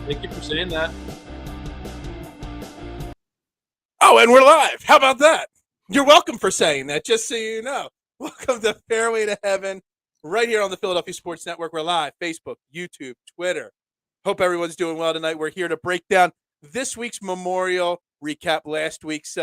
Thank you for saying that. Oh, and we're live. How about that? You're welcome for saying that, just so you know. Welcome to Fairway to Heaven, right here on the Philadelphia Sports Network. We're live, Facebook, YouTube, Twitter. Hope everyone's doing well tonight. We're here to break down this week's Memorial, recap last week's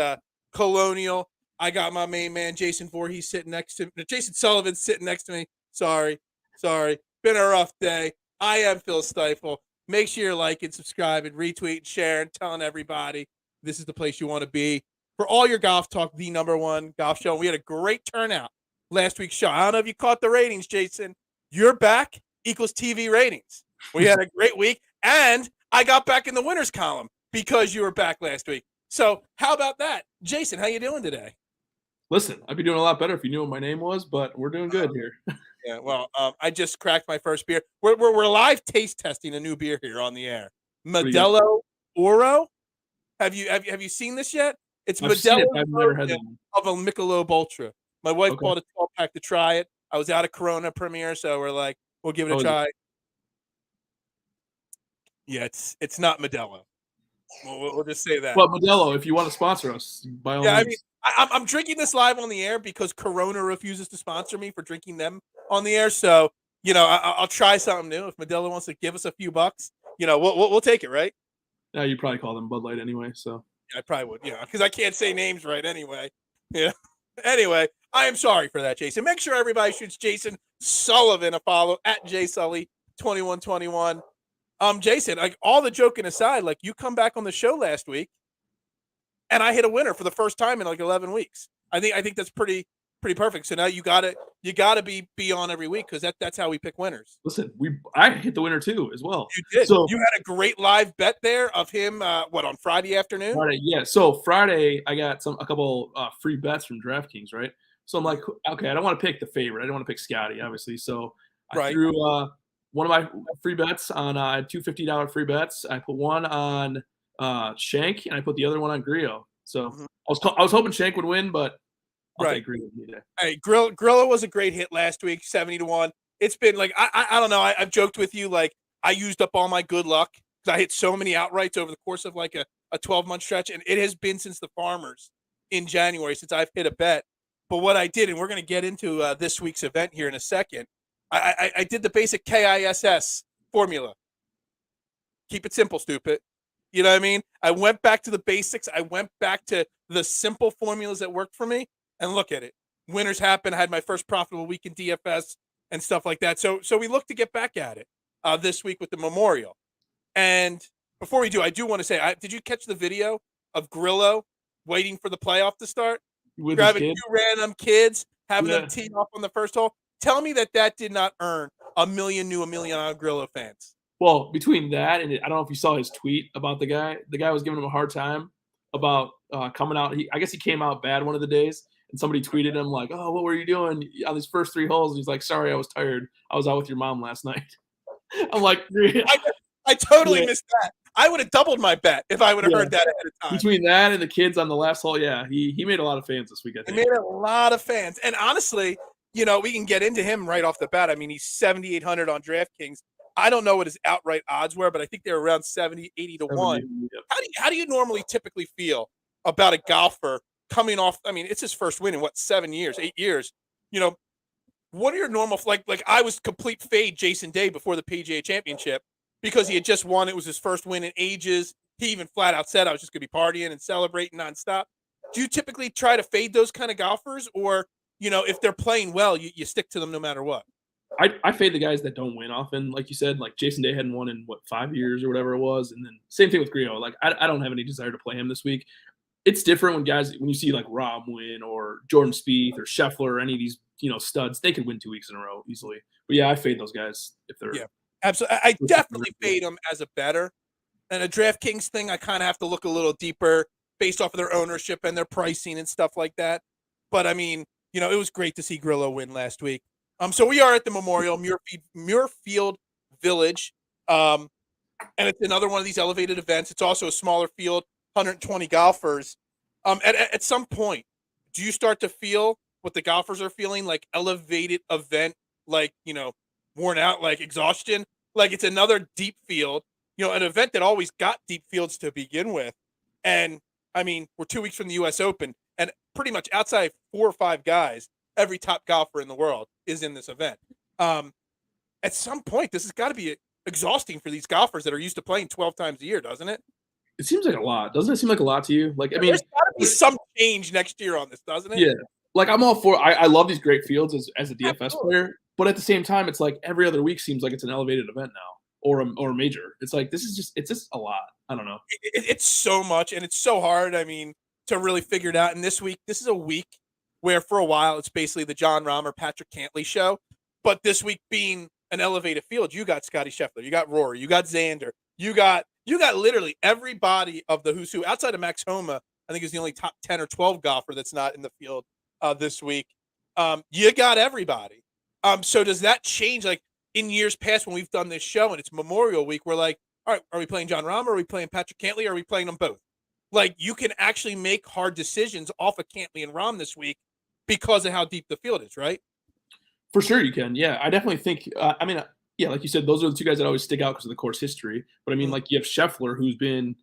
Colonial. I got my main man, Jason Voorhees, sitting next to me. Jason Sullivan sitting next to me. Sorry. Been a rough day. I am Phil Stifle. Make sure you're liking, subscribe, and retweet, and share, and telling everybody this is the place you want to be for all your golf talk, the number one golf show. We had a great turnout last week's show. I don't know if you caught the ratings, Jason. You're back equals TV ratings. We had a great week, and I got back in the winners column because you were back last week. So how about that? Jason, how you doing today? Listen, I'd be doing a lot better if you knew what my name was, but we're doing good here. Yeah, well, I just cracked my first beer. We're live taste testing a new beer here on the air. Modelo Oro. Have you seen this yet? It's Modelo I've never had that of a Michelob Ultra. My wife bought a 12-pack to try it. I was out of Corona premiere, so we're like, we'll give it a try. Yeah, it's not Modelo. We'll just say that. But Modelo, if you want to sponsor us, by all means. I mean, I'm drinking this live on the air because Corona refuses to sponsor me for drinking them on the air. So, I'll try something new. If Modelo wants to give us a few bucks, we'll take it, right? Yeah, you probably call them Bud Light anyway. So yeah, I probably would, because I can't say names right anyway. Yeah. Anyway, I am sorry for that, Jason. Make sure everybody shoots Jason Sullivan a follow at JSully2121. Jason, like all the joking aside, like you come back on the show last week, and I hit a winner for the first time in like 11 weeks. I think that's pretty perfect. So now you gotta be on every week because that's how we pick winners. Listen, I hit the winner too as well. You did. So you had a great live bet there of him. On Friday afternoon? Friday, yeah. So Friday I got a couple free bets from DraftKings, right? So I'm like, okay, I don't want to pick the favorite. I don't want to pick Scotty, obviously. So I threw one of my free bets on $250 free bets. I put one on Shank, and I put the other one on Grillo. So I was hoping Shank would win, but I'll take Grillo today. Hey, Grillo was a great hit last week, 70-1. It's been like I don't know. I've joked with you like I used up all my good luck because I hit so many outrights over the course of like a 12-month stretch, and it has been since the Farmers in January since I've hit a bet. But what I did, and we're going to get into this week's event here in a second, I did the basic KISS formula. Keep it simple, stupid. You know what I mean? I went back to the basics. I went back to the simple formulas that worked for me, and look at it. Winners happen. I had my first profitable week in DFS and stuff like that. So we look to get back at it this week with the Memorial. And before we do, I do want to say, did you catch the video of Grillo waiting for the playoff to start? With grabbing 2 random kids, having them tee off on the first hole. Tell me that did not earn a million on Grillo fans. Well, between that and I don't know if you saw his tweet about the guy. The guy was giving him a hard time about coming out. I guess he came out bad one of the days, and somebody tweeted him like, "Oh, what were you doing on these first 3 holes?" And he's like, "Sorry, I was tired. I was out with your mom last night." I'm like, I totally missed that. I would have doubled my bet if I would have heard that ahead of time. Between that and the kids on the last hole, he made a lot of fans this week, I think. He made a lot of fans. And honestly, we can get into him right off the bat. I mean, he's 7,800 on DraftKings. I don't know what his outright odds were, but I think they're around 70, 80 to 1. Yep. How do you normally typically feel about a golfer coming off? I mean, it's his first win in 7 years, 8 years. What are your normal like I was complete fade Jason Day before the PGA Championship because he had just won. It was his first win in ages. He even flat out said I was just going to be partying and celebrating nonstop. Do you typically try to fade those kind of golfers, or if they're playing well, you stick to them no matter what. I fade the guys that don't win often, like you said. Like Jason Day hadn't won in 5 years or whatever it was, and then same thing with Griot. Like I don't have any desire to play him this week. It's different when you see like Rahm win or Jordan Spieth or Scheffler or any of these studs. They could win 2 weeks in a row easily. But yeah, I fade those guys if they're absolutely. I definitely fade them as a bettor. And a DraftKings thing, I kind of have to look a little deeper based off of their ownership and their pricing and stuff like that. But I mean, it was great to see Grillo win last week. So we are at the Memorial Muirfield Village, and it's another one of these elevated events. It's also a smaller field, 120 golfers. At some point, do you start to feel what the golfers are feeling, like elevated event, like worn out, like exhaustion? Like it's another deep field, an event that always got deep fields to begin with. And I mean, we're 2 weeks from the U.S. Open, and pretty much outside 4 or 5 guys, every top golfer in the world is in this event. At some point, this has got to be exhausting for these golfers that are used to playing 12 times a year, doesn't it? It seems like a lot. Doesn't it seem like a lot to you? Like, I mean, there's got to be some change next year on this, doesn't it? Yeah. Like, I'm all for I love these great fields as a DFS player, but at the same time, it's like every other week seems like it's an elevated event now or a major. It's like it's just a lot. I don't know. It's so much, and it's so hard. I mean, to really figure it out. And this is a week where for a while it's basically the Jon Rahm or Patrick Cantlay show. But this week being an elevated field, you got Scotty Scheffler, you got Rory, you got Xander, you got literally everybody of the who's who outside of Max Homa. I think is the only top 10 or 12 golfer that's not in the field this week. You got everybody. So does that change? Like in years past when we've done this show and it's Memorial Week, we're like, all right, are we playing Jon Rahm or are we playing Patrick Cantlay or are we playing them both? Like you can actually make hard decisions off of Cantlay and Rahm this week because of how deep the field is, right? For sure you can. Yeah, I definitely think yeah, like you said, those are the 2 guys that always stick out because of the course history. But I mean, like you have Scheffler, who's been,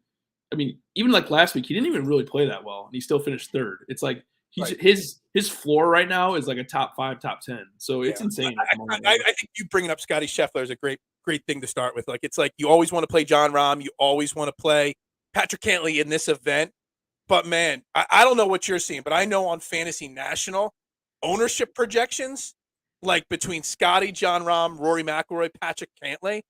even like last week, he didn't even really play that well, and he still finished 3rd. It's like his floor right now is like a top 5, top 10. So it's insane. I think you bringing up Scotty Scheffler is a great thing to start with. Like it's like you always want to play Jon Rahm, you always want to play Patrick Cantlay in this event. But man, I don't know what you're seeing, but I know on Fantasy National ownership projections, like between Scotty, Jon Rahm, Rory McIlroy, Patrick Cantlay,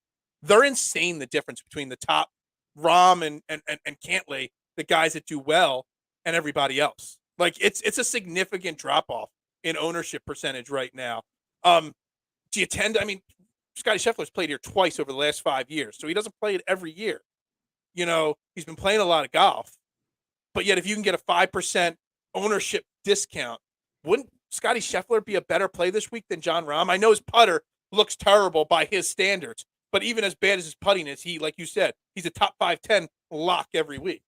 they're insane. The difference between the top Rahm and Cantlay, the guys that do well, and everybody else. Like it's a significant drop off in ownership percentage right now. Do you tend to? I mean, Scotty Scheffler's played here twice over the last 5 years, so he doesn't play it every year. He's been playing a lot of golf, but yet if you can get a 5% ownership discount, wouldn't Scotty Scheffler be a better play this week than Jon Rahm? I know his putter looks terrible by his standards, but even as bad as his putting is, he, like you said, he's a top 5-10 lock every week.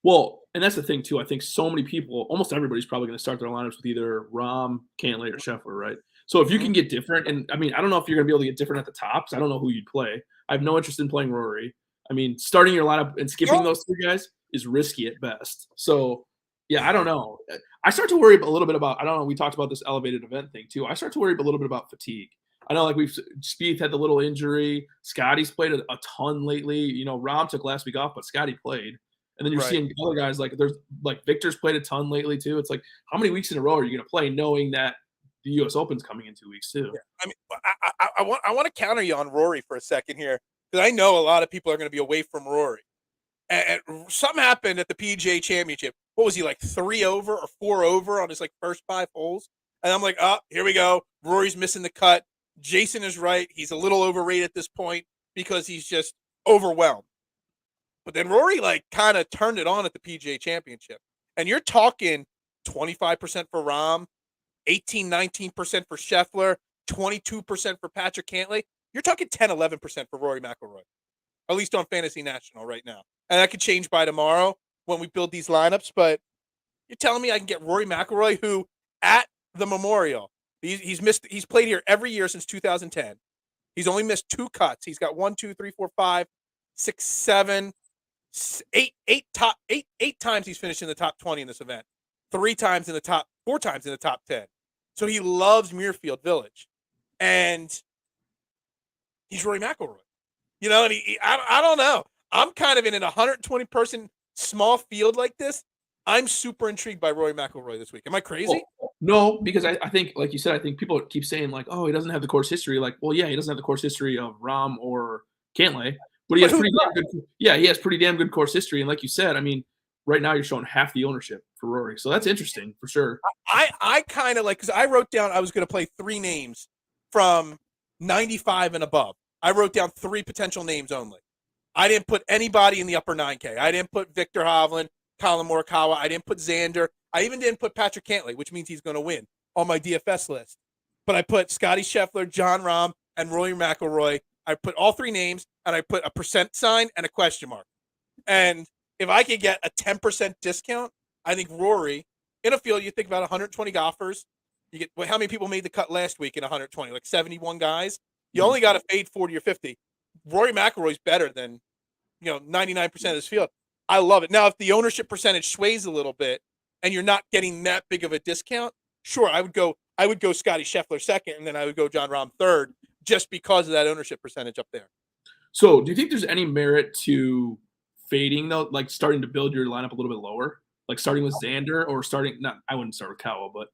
Well, and that's the thing too. I think so many people, almost everybody's probably going to start their lineups with either Rahm, Cantlay, or Scheffler, right? So if you can get different, and I mean, I don't know if you're going to be able to get different at the top, because I don't know who you'd play. I have no interest in playing Rory. I mean, starting your lineup and skipping those 3 guys is risky at best. So, yeah, I don't know. I start to worry a little bit about, I don't know, we talked about this elevated event thing too. I start to worry a little bit about fatigue. I know, like Spieth had the little injury. Scotty's played a ton lately. Rahm took last week off, but Scotty played. And then you're seeing other guys there's Victor's played a ton lately too. It's like, how many weeks in a row are you going to play knowing that the U.S. Open's coming in 2 weeks too? Yeah. I mean, I want to counter you on Rory for a second here, because I know a lot of people are going to be away from Rory. And something happened at the PGA Championship. What was he, like 3 over or 4 over on his first 5 holes? And I'm like, here we go. Rory's missing the cut. Jason is right. He's a little overrated at this point because he's just overwhelmed. But then Rory kind of turned it on at the PGA Championship. And you're talking 25% for Rahm, 19% for Scheffler, 22% for Patrick Cantlay. You're talking 10-11% for Rory McIlroy, at least on Fantasy National right now. And that could change by tomorrow when we build these lineups. But you're telling me I can get Rory McIlroy, who at the Memorial, he's played here every year since 2010. He's only missed 2 cuts. He's got 1, 2, 3, 4, 5, 6, 7, 8 times he's finished in the top 20 in this event. 4 times in the top 10. So he loves Muirfield Village. And he's Rory McIlroy. And I don't know. I'm kind of in an 120-person small field like this. I'm super intrigued by Rory McIlroy this week. Am I crazy? No, because I think, like you said, I think people keep saying like, "Oh, he doesn't have the course history." Like, well, yeah, he doesn't have the course history of Rahm or Cantlay, but he But has who pretty does? damn good. Yeah, he has pretty damn good course history, and like you said, I mean, right now you're showing half the ownership for Rory, so that's interesting for sure. I kind of like, because I wrote down I was going to play 3 names from 95 and above. I wrote down 3 potential names only. I didn't put anybody in the upper 9K. I didn't put Victor Hovland, Colin Morikawa. I didn't put Xander. I even didn't put Patrick Cantlay, which means he's going to win on my DFS list. But I put Scotty Scheffler, Jon Rahm, and Rory McIlroy. I put all 3 names, and I put a percent sign and a question mark. And if I could get a 10% discount, I think Rory, in a field, you think about 120 golfers. You get, well, how many people made the cut last week in 120? Like 71 guys. You only got to fade 40 or 50. Rory McIlroy's better than 99% of this field. I love it. Now, if the ownership percentage sways a little bit and you're not getting that big of a discount, sure, I would go Scotty Scheffler second, and then I would go Jon Rahm third, just because of that ownership percentage up there. So, do you think there's any merit to fading though, like starting to build your lineup a little bit lower, like starting with Xander or starting? Not, I wouldn't start with Cowell, but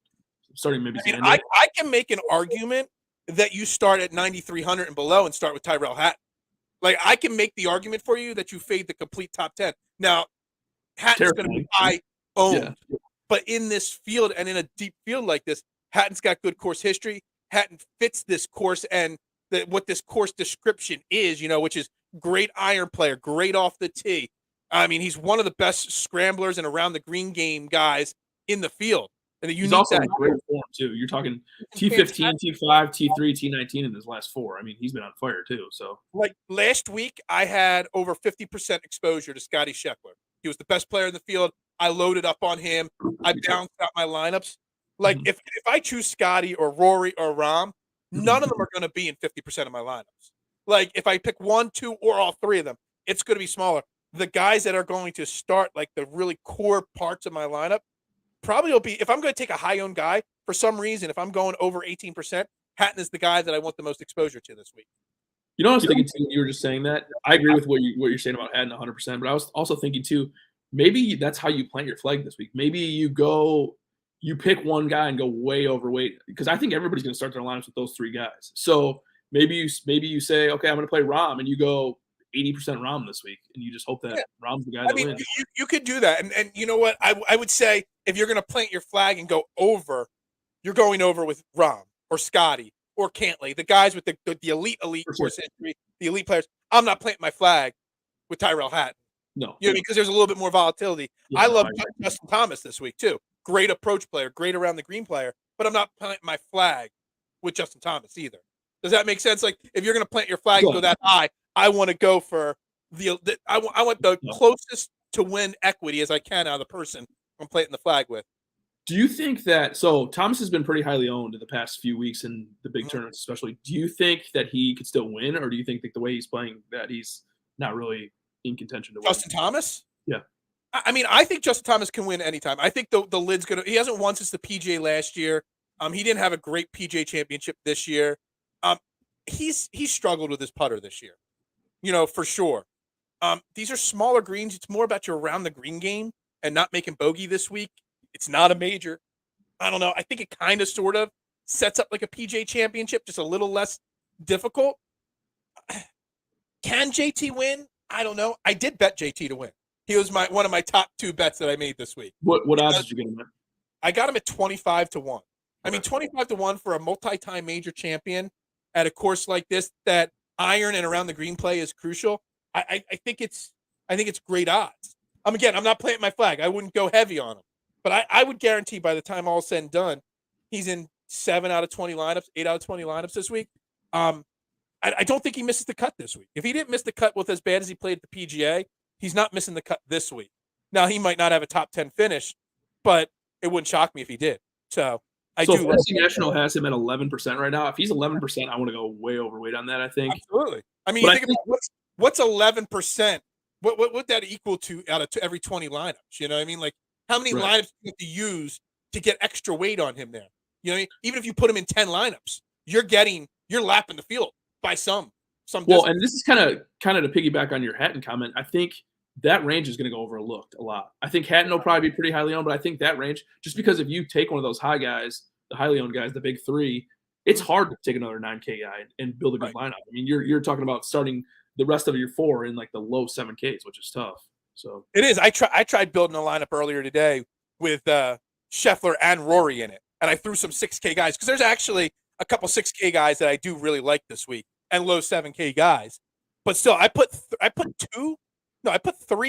starting maybe Xander. I can make an argument that you start at 9,300 and below and start with Tyrell Hatton. Like, I can make the argument for you that you fade the complete top 10. Now, Hatton's going to be high owned, but in this field and in a deep field like this, Hatton's got good course history. Hatton fits this course and what this course description is, which is great iron player, great off the tee. I mean, he's one of the best scramblers and around the green game guys in the field. And he's also in great form too. You're talking T15, T5, T3, T19 in his last 4. I mean, he's been on fire too. So, like last week, I had over 50% exposure to Scotty Scheffler. He was the best player in the field. I loaded up on him. I balanced out my lineups. Like if I choose Scotty or Rory or Rahm, none of them are going to be in 50% of my lineups. Like if I pick 1, 2, or all 3 of them, it's going to be smaller. The guys that are going to start like the really core parts of my lineup probably will be, if I'm going to take a high-owned guy, for some reason, if I'm going over 18%, Hatton is the guy that I want the most exposure to this week. You know what I was thinking too, you were just saying that? I agree with what you're saying about Hatton 100%, but I was also thinking too, maybe that's how you plant your flag this week. Maybe you pick one guy and go way overweight, because I think everybody's going to start their lineups with those 3 guys. So maybe you say, okay, I'm going to play Rahm, and you go 80% Rahm this week, and you just hope that Rahm's the guy that wins. You could do that, and you know what? I would say if you're going to plant your flag and go over, you're going over with Rahm or Scotty or Cantlay, the guys with the elite course history, the elite players. I'm not planting my flag with Tyrell Hatton. No, because there's a little bit more volatility. Yeah, I love Justin Thomas this week too. Great approach player, great around the green player, but I'm not planting my flag with Justin Thomas either. Does that make sense? Like if you're going to plant your flag and go that high, I want to go for I want the closest to win equity as I can out of the person I'm planting the flag with. Do you think that, so Thomas has been pretty highly owned in the past few weeks in the big tournaments especially. Do you think that he could still win, or do you think that the way he's playing that he's not really in contention to win? Justin Thomas? Yeah. I mean, I think Justin Thomas can win anytime. I think the lid's going to – he hasn't won since the PGA last year. He didn't have a great PGA championship this year. He's struggled with his putter this year, for sure. These are smaller greens. It's more about your around the green game and not making bogey this week. It's not a major. I don't know. I think it kind of sort of sets up like a PGA championship, just a little less difficult. Can JT win? I don't know. I did bet JT to win. He was one of my top 2 bets that I made this week. What odds did you get him at? I got him at 25-1. I mean, 25-1 for a multi-time major champion at a course like this, that iron and around the green play is crucial. I think it's great odds. Again, I'm not planting my flag. I wouldn't go heavy on him. But I would guarantee by the time all is said and done, he's in 7 out of 20 lineups, 8 out of 20 lineups this week. I don't think he misses the cut this week. If he didn't miss the cut with as bad as he played at the PGA, he's not missing the cut this week. Now, he might not have a top 10 finish, but it wouldn't shock me if he did. So Fantasy National has him at 11% right now. If he's 11%, I want to go way overweight on that, I think. Absolutely. I mean, you think about what's 11%? What would that equal to out of every 20 lineups? You know what I mean? Like, how many lineups do you have to use to get extra weight on him there? You know what I mean? Even if you put him in 10 lineups, you're lapping the field by some Well, and this is kind of to piggyback on your Hatton comment. I think that range is going to go overlooked a lot. I think Hatton will probably be pretty highly owned, but I think that range, just because if you take one of those high guys, the highly owned guys, the big three, it's hard to take another 9K guy and build a good lineup. I mean, you're talking about starting the rest of your 4 in like the low 7Ks, which is tough. So it is. I tried building a lineup earlier today with Scheffler and Rory in it, and I threw some 6K guys because there's actually a couple 6K guys that I do really like this week and low 7K guys. But still, I put 3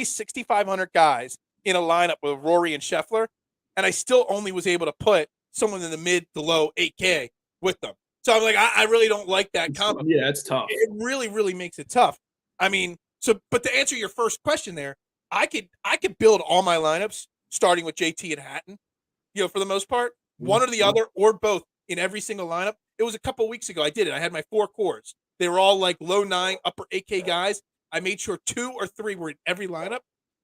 6,500 guys in a lineup with Rory and Scheffler, and I still only was able to put someone in the mid to low 8K with them. So I'm like, I really don't like that combo. Yeah, it's tough. It really, really makes it tough. I mean, but to answer your first question there, I could build all my lineups starting with JT and Hatton, for the most part, one or the other or both in every single lineup. It was a couple of weeks ago. I did it. I had my 4 cores. They were all like low 9, upper 8K guys. I made sure 2 or 3 were in every lineup.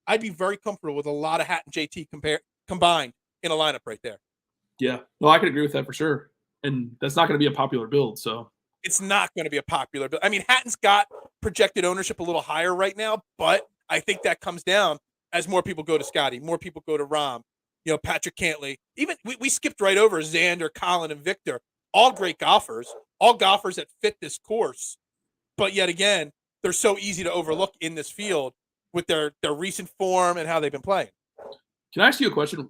I'd be very comfortable with a lot of Hatton JT combined in a lineup right there. Yeah, no, I could agree with that for sure. And that's not going to be a popular build. So it's not going to be a popular build. I mean, Hatton's got projected ownership a little higher right now, but I think that comes down as more people go to Scotty, more people go to Rahm, Patrick Cantlay. Even we skipped right over Xander, Colin, and Victor. All great golfers, all golfers that fit this course. But yet again, they're so easy to overlook in this field with their recent form and how they've been playing. Can I ask you a question?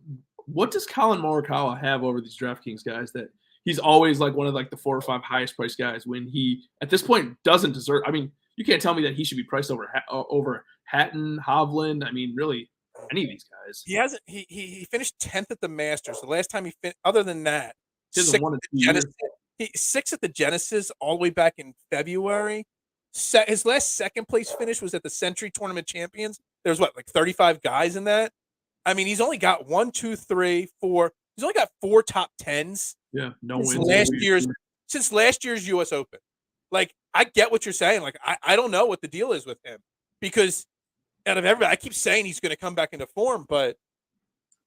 What does Colin Morikawa have over these DraftKings guys that he's always like one of like the 4 or 5 highest priced guys when he at this point doesn't deserve? I mean, you can't tell me that he should be priced over Hatton, Hovland. I mean, really, any of these guys. He hasn't. He finished 10th at the Masters. The last time he finished, other than that, 6th at the Genesis all the way back in February. His last second place finish was at the Century Tournament Champions. There's like 35 guys in that. I mean, he's only got 1, 2, 3, 4. He's only got 4 top 10s. Yeah, no since wins. Since last year's U.S. Open. Like, I get what you're saying. Like, I don't know what the deal is with him because out of everybody, I keep saying he's going to come back into form, but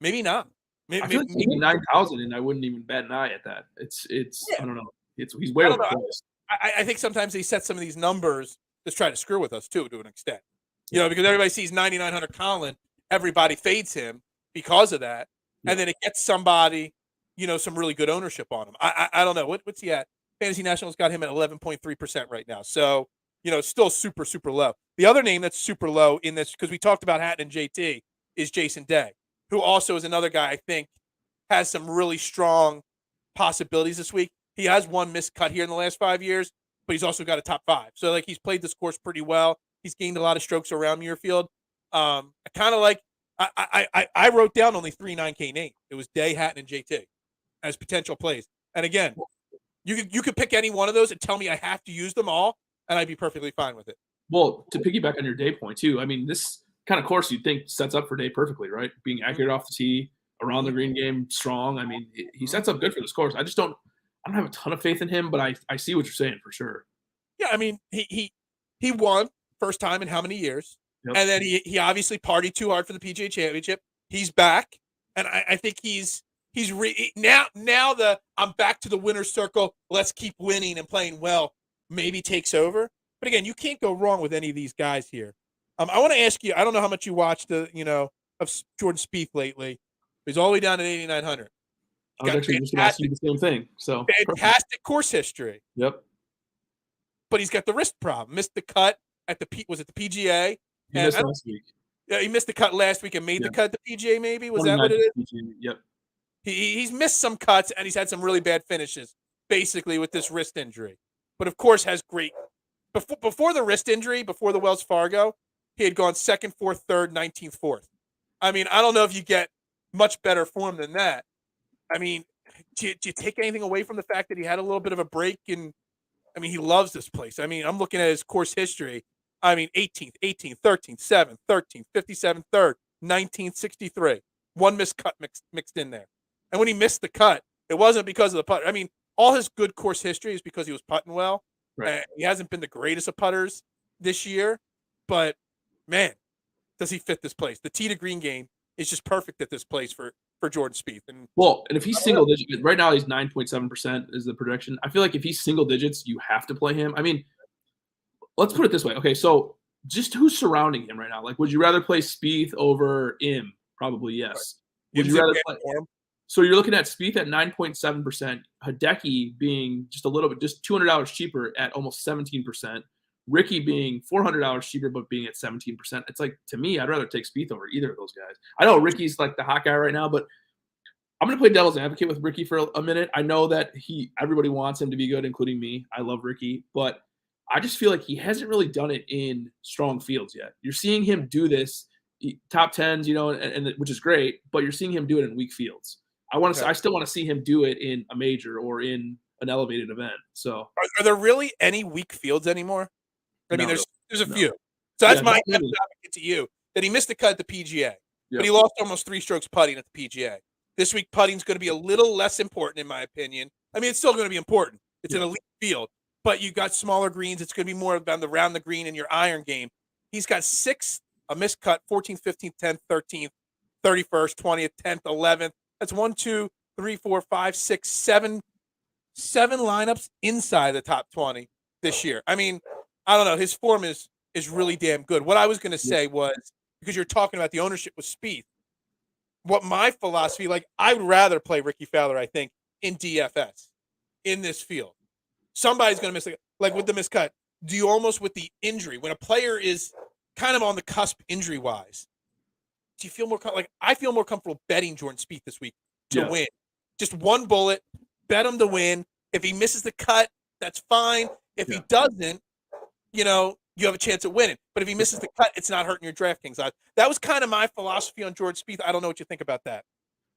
maybe not. I feel like maybe 9,000, and I wouldn't even bat an eye at that. It's I don't know. He's way overpriced. I think sometimes they set some of these numbers to try to screw with us too, to an extent. Because everybody sees 9,900 Colin, everybody fades him because of that, and then it gets somebody, some really good ownership on him. I don't know what's he at. Fantasy Nationals got him at 11.3% right now, so still super super low. The other name that's super low in this, because we talked about Hatton and JT, is Jason Day, who also is another guy I think has some really strong possibilities this week. He has one missed cut here in the last 5 years, but he's also got a top 5. So like he's played this course pretty well. He's gained a lot of strokes around Muirfield. I kind of like. I wrote down only 3 9K names. It was Day, Hatton, and JT as potential plays. And again, you could pick any one of those and tell me I have to use them all, and I'd be perfectly fine with it. Well, to piggyback on your Day point too, I mean, this kind of course you'd think sets up for Day perfectly, right? Being accurate off the tee, around the green game, strong. I mean, he sets up good for this course. I don't have a ton of faith in him, but I see what you're saying for sure. Yeah, I mean, he won first time in how many years? Yep. And then he obviously partied too hard for the PGA Championship. He's back, and I think now I'm back to the winner's circle. Let's keep winning and playing well. Maybe takes over. But again, you can't go wrong with any of these guys here. I want to ask you. I don't know how much you watched of Jordan Spieth lately. He's all the way down at 8,900. I was actually just going to ask you the same thing. So fantastic course history. Yep. But he's got the wrist problem. Missed the cut at the PGA. He missed last week. Yeah, he missed the cut last week and made the cut at the PGA. Maybe was that what it is? PGA, yep. He's missed some cuts and he's had some really bad finishes, basically with this wrist injury. But of course, has great before the wrist injury, before the Wells Fargo, he had gone 2nd, 4th, 3rd, 19th, 4th. I mean, I don't know if you get much better form than that. I mean, do you take anything away from the fact that he had a little bit of a break? And I mean, he loves this place. I mean, I'm looking at his course history. I mean, 18th, 18th, 13th, 7th, 13th, 57th, 3rd, 19th, 63. One missed cut mixed in there. And when he missed the cut, it wasn't because of the putt. I mean, all his good course history is because he was putting well. Right. He hasn't been the greatest of putters this year, but man, does he fit this place? The tee to green game is just perfect at this place for Jordan Spieth. And if he's single digits, right now he's 9.7% is the projection. I feel like if he's single digits, you have to play him. I mean, let's put it this way. Okay, so just who's surrounding him right now. Like, would you rather play Spieth over Im? Probably yes. Would you rather play? So you're looking at Spieth at 9.7%, Hideki being just a little bit, just $200 cheaper at almost 17%, Ricky being $400 cheaper but being at 17%. It's like, to me, I'd rather take Spieth over either of those guys. I know Ricky's like the hot guy right now, but I'm going to play devil's advocate with Ricky for a minute. I know that everybody wants him to be good, including me. I love Ricky, but I just feel like he hasn't really done it in strong fields yet. You're seeing him do this top tens, and which is great, but you're seeing him do it in weak fields. I still want to see him do it in a major or in an elevated event. So, are there really any weak fields anymore? I mean, there's a few. So that's my advocate to you, that he missed the cut at the PGA, but he lost almost 3 strokes putting at the PGA. This week, putting's going to be a little less important, in my opinion. I mean, it's still going to be important. It's an elite field, but you got smaller greens. It's going to be more about around the green in your iron game. He's got 6, a missed cut, 14th, 15th, 10th, 13th, 31st, 20th, 10th, 11th. That's 1, 2, 3, 4, 5, 6, 7 lineups inside the top 20 this year. I mean, I don't know. His form is really damn good. What I was going to say was, because you're talking about the ownership with Spieth, what my philosophy, like, I would rather play Ricky Fowler, I think, in DFS in this field. Somebody's going to miss it. Like with the miscut, do you almost, with the injury, when a player is kind of on the cusp injury-wise, do you feel more like, I feel more comfortable betting Jordan Spieth this week to win. Just one bullet, bet him to win. If he misses the cut, that's fine. If he doesn't, you have a chance at winning. But if he misses the cut, it's not hurting your DraftKings odds. That was kind of my philosophy on Jordan Spieth. I don't know what you think about that.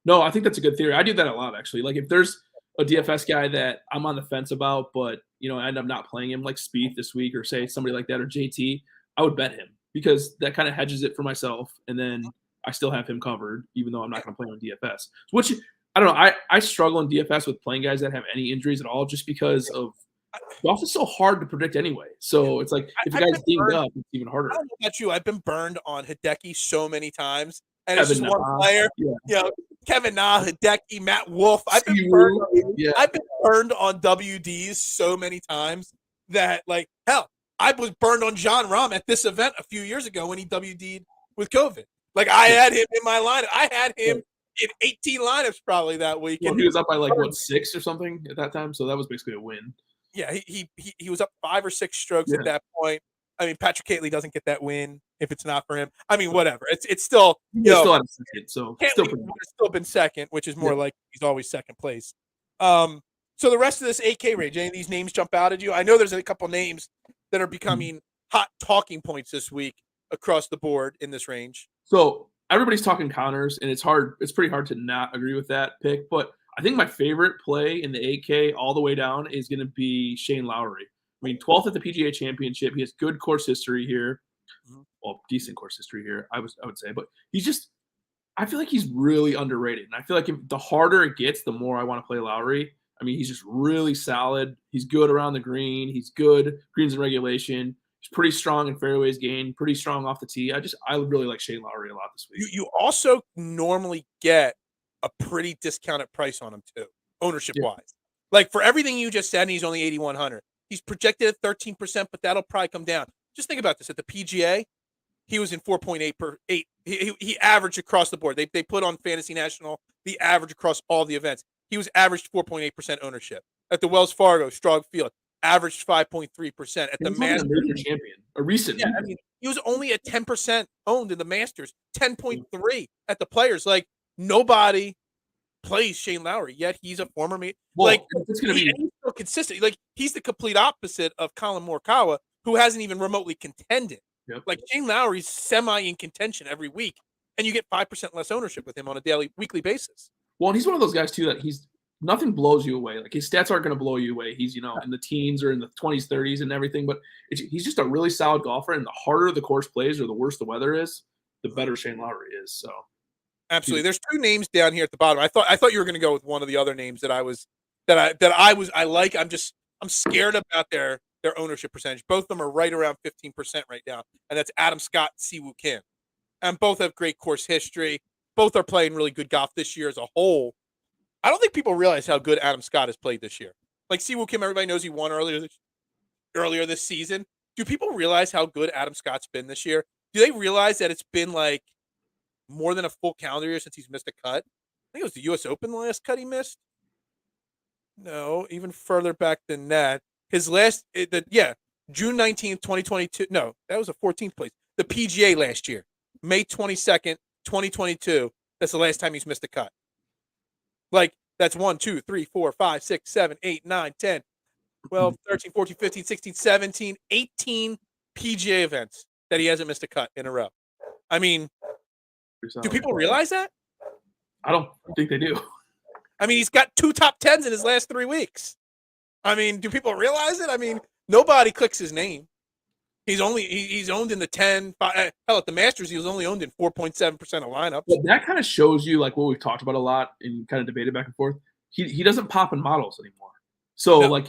No, I think that's a good theory. I do that a lot, actually. Like, if there's a DFS guy that I'm on the fence about, but, I end up not playing him, like Spieth this week, or say somebody like that, or JT, I would bet him, because that kind of hedges it for myself. And then I still have him covered, even though I'm not going to play him in DFS. Which, I don't know. I struggle in DFS with playing guys that have any injuries at all, just because of golf is so hard to predict anyway. So it's like, if a guy's dinged up, it's even harder. I don't know about you. I've been burned on Hideki so many times. And it's just one player. Kevin Na, Hideki, Matt Wolff. I've been burned on WDs so many times that, like, hell, I was burned on Jon Rahm at this event a few years ago when he WD'd with COVID. Like, I had him in my lineup. I had him in 18 lineups probably that week. Well, he was up by 6 or something at that time, so that was basically a win. Yeah, he was up 5 or 6ch strokes at that point. I mean, Patrick Cantlay doesn't get that win if it's not for him. I mean, whatever. It's still still at second, so Cantlay would have still been second, which is more like he's always second place. So the rest of this 8K range, any of these names jump out at you? I know there's a couple names that are becoming hot talking points this week across the board in this range. So everybody's talking Connors, and it's pretty hard to not agree with that pick. But I think my favorite play in the 8K all the way down is going to be Shane Lowry. I mean, 12th at the PGA Championship. He has good course history here. Well, decent course history here, I would say. But I feel like he's really underrated. And I feel like the harder it gets, the more I want to play Lowry. I mean, he's just really solid. He's good around the green. He's good greens and regulation. He's pretty strong in fairways gained, pretty strong off the tee. I really like Shane Lowry a lot this week. You also normally get a pretty discounted price on him too, ownership-wise. Like, for everything you just said, he's only 8,100. He's projected at 13%, but that'll probably come down. Just think about this. At the PGA, he was in 4.8 per 8. He averaged across the board. They put on Fantasy National the average across all the events. He was averaged 4.8% ownership. At the Wells Fargo, Strog Field, averaged 5.3%. At the Masters, champion, a recent. Yeah, I mean, he was only at 10% owned in the Masters, 10.3 at the Players. Like, nobody plays Shane Lowry, yet he's a former mate. Well, like, it's going to be he's so consistent. Like, he's the complete opposite of Colin Morikawa, who hasn't even remotely contended. Yep. Like, Shane Lowry's semi in contention every week, and you get 5% less ownership with him on a weekly basis. Well, and he's one of those guys too that nothing blows you away. Like, his stats aren't going to blow you away. He's in the teens or in the 20s, 30s, and everything. But he's just a really solid golfer. And the harder the course plays or the worse the weather is, the better Shane Lowry is. So, absolutely. There's 2 names down here at the bottom. I thought you were going to go with one of the other names that I like. I'm scared about their ownership percentage. Both of them are right around 15% right now, and that's Adam Scott and Siwoo Kim. And both have great course history. Both are playing really good golf this year as a whole. I don't think people realize how good Adam Scott has played this year. Like, Siwoo Kim, everybody knows he won earlier this season. Do people realize how good Adam Scott's been this year? Do they realize that it's been like more than a full calendar year since he's missed a cut? I think it was the U.S. Open the last cut he missed. No, even further back than that. His last, June 19th, 2022. No, that was a 14th place. The PGA last year, May 22nd, 2022. That's the last time he's missed a cut. Like, that's 1, 2, 3, 4, 5, 6, 7, 8, 9, 10, 12, 13, 14, 15, 16, 17, 18 PGA events that he hasn't missed a cut in a row. I mean, do people realize that? I don't think they do. I mean, he's got 2 top 10s in his last 3 weeks. I mean, do people realize it? I mean, nobody clicks his name. He's owned in the 10. Hell, at the Masters, he was only owned in 4.7% of lineups. But that kind of shows you like what we've talked about a lot and kind of debated back and forth. He doesn't pop in models anymore. So no.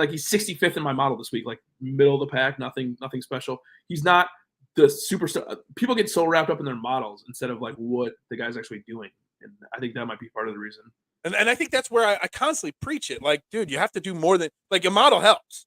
He's 65th in my model this week, like middle of the pack, nothing special. He's not the superstar. People get so wrapped up in their models instead of like what the guy's actually doing. And I think that might be part of the reason. And I think that's where I constantly preach it. Like, dude, you have to do more than like a model helps,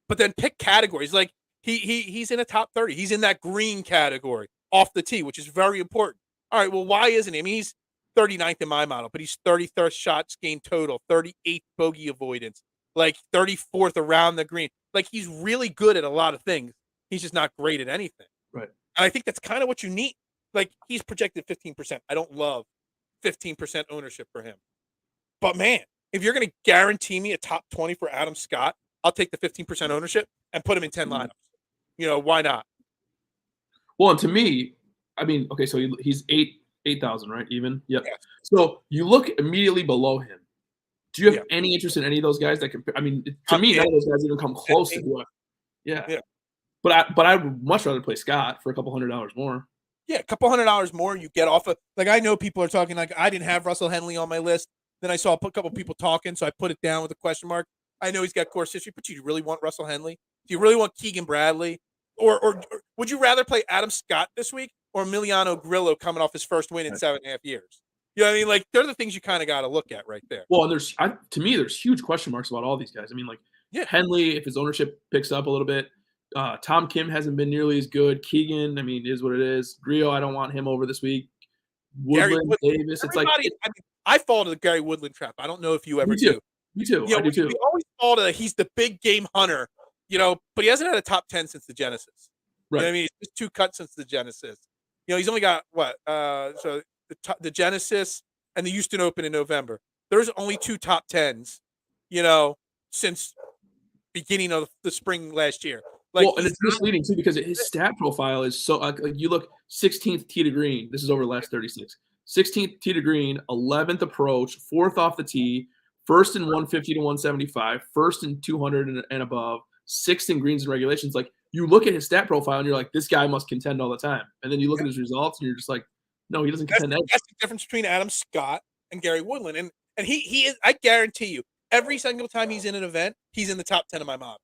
but then pick categories. Like he's in a top 30. He's in that green category off the tee, which is very important. All right, well, why isn't he? I mean, he's 39th in my model, but he's 33rd shots gained total, 38th bogey avoidance, like 34th around the green. Like he's really good at a lot of things. He's just not great at anything. Right. And I think that's kind of what you need. Like he's projected 15%. I don't love 15% ownership for him. But man, if you're going to guarantee me a top 20 for Adam Scott, I'll take the 15% ownership and put him in 10 lineups. You know, why not? Well, and to me, I mean, okay, so he's 8,000, right? Even? Yep. Yeah. So you look immediately below him. Do you have any interest in any of those guys that can? I mean, to me, none of those guys even come close to what. Yeah. But I would much rather play Scott for a couple $100 more. Yeah, a couple $100 more. You get off of like I know people are talking like I didn't have Russell Henley on my list. Then I saw a couple people talking, so I put it down with a question mark. I know he's got course history, but do you really want Russell Henley? Do you really want Keegan Bradley? Or would you rather play Adam Scott this week or Emiliano Grillo coming off his first win in 7.5 years? You know what I mean? Like, they're the things you kind of got to look at right there. Well, and to me, there's huge question marks about all these guys. I mean, like, Henley, if his ownership picks up a little bit. Tom Kim hasn't been nearly as good. Keegan, I mean, is what it is. Grillo, I don't want him over this week. Woodland, Davis, it's like I fall to the Gary Woodland trap. I don't know if you ever do. Me too. You know, I do too. We always fall to he's the big game hunter, you know, but he hasn't had a top 10 since the Genesis. Right. You know what I mean, he's 2 cuts since the Genesis. You know, he's only got what? So the Genesis and the Houston Open in November. There's only 2 top 10s, you know, since beginning of the spring last year. Like, well, and it's misleading too because his stat profile is so like you look 16th tee to green. This is over the last 36. 16th tee to green, 11th approach, 4th off the tee, 1st in 150 to 175, 1st in 200 and above, 6th in greens and regulations. Like you look at his stat profile and you're like, this guy must contend all the time. And then you look at his results and you're just like, no, he doesn't contend. That's the difference between Adam Scott and Gary Woodland. And he is. I guarantee you, every single time he's in an event, he's in the top 10 of my mob.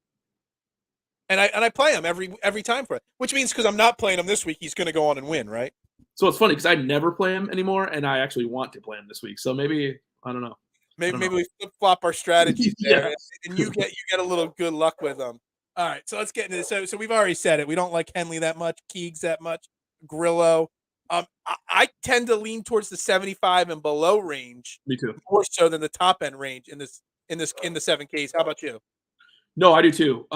And I play him every time for it, which means because I'm not playing him this week, he's going to go on and win, right? So it's funny because I never play him anymore, and I actually want to play him this week. So maybe I don't know. Maybe we flip flop our strategies there, and you get a little good luck with them. All right, so let's get into this. So we've already said it. We don't like Henley that much, Keegs that much, Grillo. I tend to lean towards the 75 and below range. Me too. More so than the top end range in the 7Ks. How about you? No, I do too.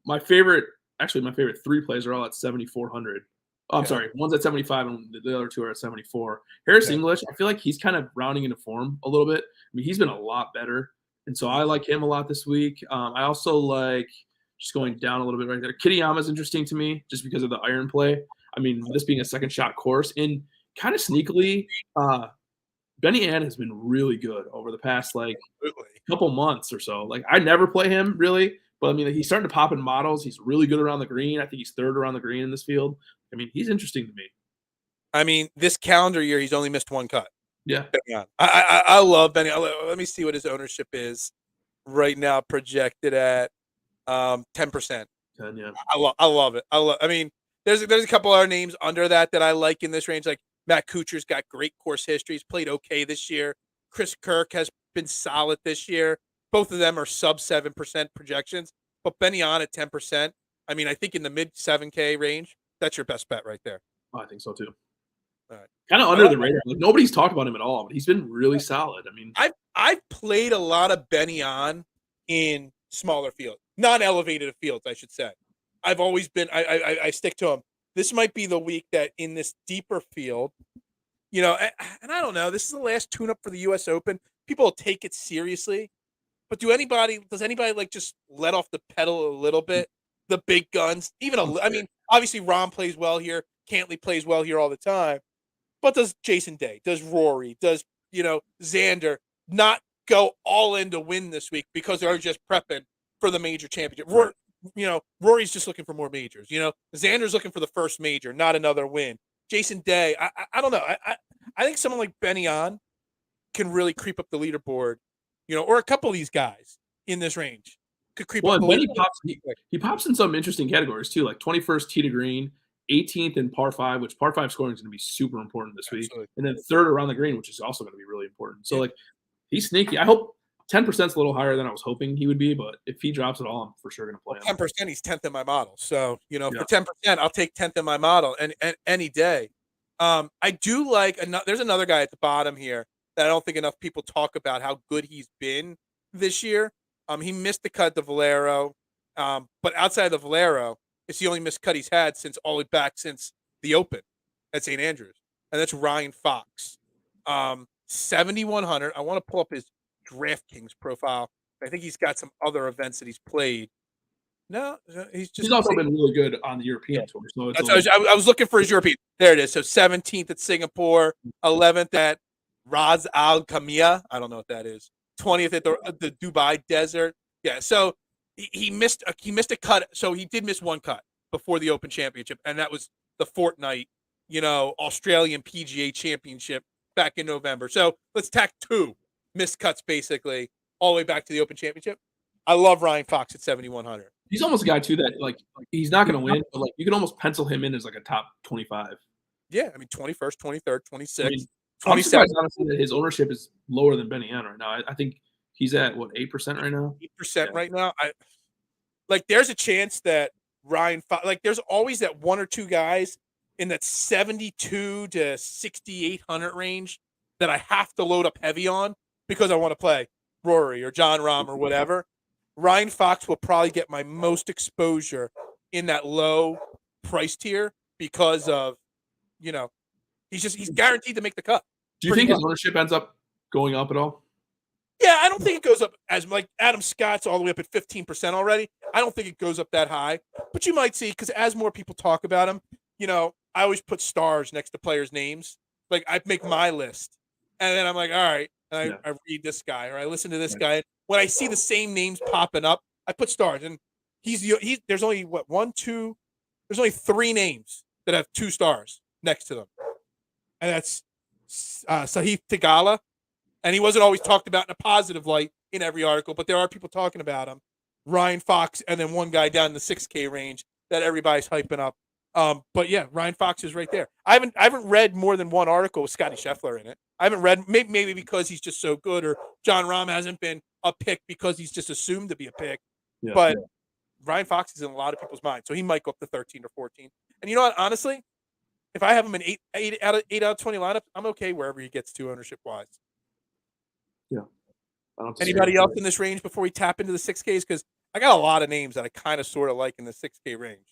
My favorite 3 plays are all at 7,400. Oh, I'm sorry. One's at 75 and the other 2 are at 74. Harris English, I feel like he's kind of rounding into form a little bit. I mean, he's been a lot better. And so I like him a lot this week. I also like just going down a little bit right there. Kitayama is interesting to me just because of the iron play. I mean, this being a second shot course. And kind of sneakily, Benny Ann has been really good over the past couple months or so. Like I never play him really, but I mean he's starting to pop in models. He's really good around the green. I think he's 3rd around the green in this field. I mean, he's interesting to me. I mean, this calendar year he's only missed 1 cut. Yeah. I love Benny. Let me see what his ownership is right now, projected at 10%. 10, yeah. I love it. I mean, there's a couple other names under that I like in this range. Like Matt Kuchar's got great course history. He's played okay this year. Chris Kirk has been solid this year. Both of them are sub 7% projections, but Benny on at 10%. I mean, I think in the mid 7K range, that's your best bet right there. Oh, I think so too. All right. Kind of under the radar. Like, nobody's talked about him at all, but he's been really solid. I mean, I've played a lot of Benny on in smaller fields, non-elevated fields, I should say. I've always been I stick to him. This might be the week that in this deeper field, and I don't know. This is the last tune-up for the U.S. Open. People will take it seriously, but does anybody like just let off the pedal a little bit? The big guns, I mean, obviously Rahm plays well here. Cantlay plays well here all the time. But does Jason Day, does Rory, does Xander not go all in to win this week because they're just prepping for the major championship? Rory's just looking for more majors. Xander's looking for the first major, not another win. Jason Day, I don't know. I think someone like Benny On can really creep up the leaderboard, or a couple of these guys in this range could creep up the leaderboard. He pops in some interesting categories too, like 21st tee to green, 18th in par 5, which par 5 scoring is going to be super important this week, and then 3rd around the green, which is also going to be really important. So like, he's sneaky. I hope 10% is a little higher than I was hoping he would be, but if he drops it all, I'm for sure going to play him. 10%, he's 10th in my model. So for 10%, I'll take 10th in my model and any day. I do like there's another guy at the bottom here that I don't think enough people talk about how good he's been this year. He missed the cut at the Valero, but outside of the Valero, it's the only missed cut he's had all the way back since the Open at St. Andrews, and that's Ryan Fox. 7,100. I want to pull up his DraftKings profile. I think he's got some other events that he's played. No, he's also been really good on the European tour. So I was looking for his European. There it is. So 17th at Singapore, 11th at Ras Al Khaimah. I don't know what that is. 20th at the Dubai Desert. Yeah. So he missed a cut. So he did miss one cut before the Open Championship, and that was the fortnight, Australian PGA Championship back in November. So let's tack 2 missed cuts basically all the way back to the Open Championship. I love Ryan Fox at 7,100. He's almost a guy too that like he's not going to win, but like you can almost pencil him in as like a top 25. Yeah, I mean 21st, 23rd, 26th. I mean, I'm surprised honestly that his ownership is lower than Benny Ann right now. I think he's at 8% right now. 8% right now. There's a chance that Ryan Fox, there's always that one or two guys in that 72 to 6,800 range that I have to load up heavy on because I want to play Rory or Jon Rahm or whatever. Ryan Fox will probably get my most exposure in that low price tier because of, he's guaranteed to make the cut. Do you think his ownership ends up going up at all? Yeah, I don't think it goes up as like Adam Scott's all the way up at 15% already. I don't think it goes up that high, but you might see because as more people talk about him, I always put stars next to players' names. Like I make my list, and then I'm like, all right, and I read this guy or I listen to this guy. When I see the same names popping up, I put stars, and there's only there's only 3 names that have 2 stars next to them, and that's Sahith Theegala. And he wasn't always talked about in a positive light in every article, but there are people talking about him. Ryan Fox, and then one guy down in the 6K range that everybody's hyping up. But yeah, Ryan Fox is right there. I haven't read more than one article with Scotty Scheffler in it. I haven't read maybe because he's just so good, or Jon Rahm hasn't been a pick because he's just assumed to be a pick. Yeah, but Ryan Fox is in a lot of people's minds, so he might go up to 13 or 14. And you know what? Honestly, if I have him in 8 out of 20 lineup, I'm okay wherever he gets to ownership wise. Yeah. Anybody else in this range before we tap into the 6Ks? Because I got a lot of names that I kind of sort of like in the 6K range.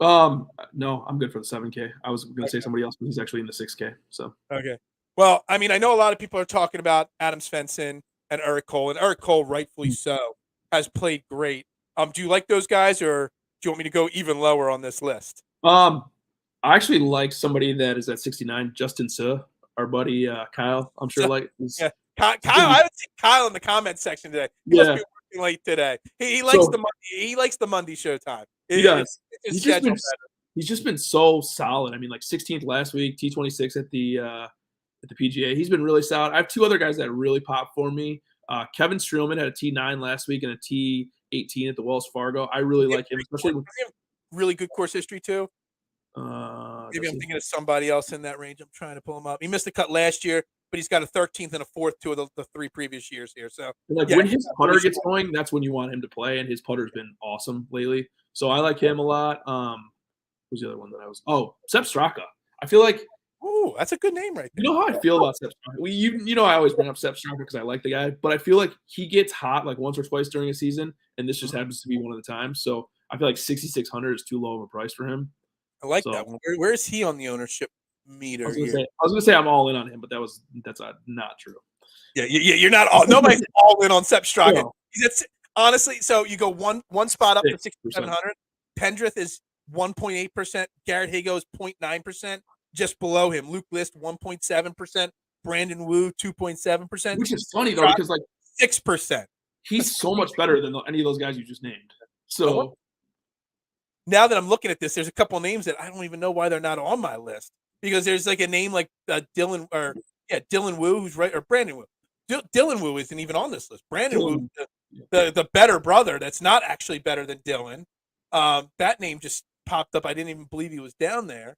No, I'm good for the 7K. I was going to say somebody else, but he's actually in the 6K. So okay. Well, I mean, I know a lot of people are talking about Adam Svensson and Eric Cole, and Eric Cole, rightfully so, has played great. Do you like those guys, or do you want me to go even lower on this list? I actually like somebody that is at 69, Justin Suh, our buddy Kyle. I'm sure yeah. Kyle, I would see Kyle in the comment section today. He must be working late today. He likes the Monday. He likes the Monday showtime. He does. He's just been so solid. I mean, like 16th last week, T26 at the PGA. He's been really solid. I have 2 other guys that really pop for me. Kevin Streelman had a T9 last week and a T18 at the Wells Fargo. I really like him, especially with really good course history too. Maybe I'm thinking of somebody else in that range. I'm trying to pull him up. He missed the cut last year. but he's got a 13th and a 4th two of the 3 previous years here. So when his putter gets going, that's when you want him to play, and his putter's been awesome lately. So I like him a lot. Who's the other one that I was? Oh, Sepp Straka. I feel like. Ooh, that's a good name right there. You know how I feel about Sepp Straka? You know I always bring up Sepp Straka because I like the guy, but I feel like he gets hot like once or twice during a season, and this just happens to be one of the times. So I feel like 6,600 is too low of a price for him. I like that one. Where is he on the ownership meter? I was gonna say I'm all in on him, but that's not true. Yeah, you're not all. Nobody's all in on Sepp Straka. No. That's honestly. So you go one spot up to 6,700. Pendrith is 1.8%. Garrett Higo is 0.9%. Just below him, Luke List 1.7%. Brandon Wu 2.7%. Which is funny though, because like 6%. He's so much better than any of those guys you just named. So now that I'm looking at this, there's a couple of names that I don't even know why they're not on my list. Because there's like a name like Dylan Wu, who's right, or Brandon Wu. Dylan Wu isn't even on this list. Brandon Wu, the better brother, that's not actually better than Dylan. That name just popped up. I didn't even believe he was down there.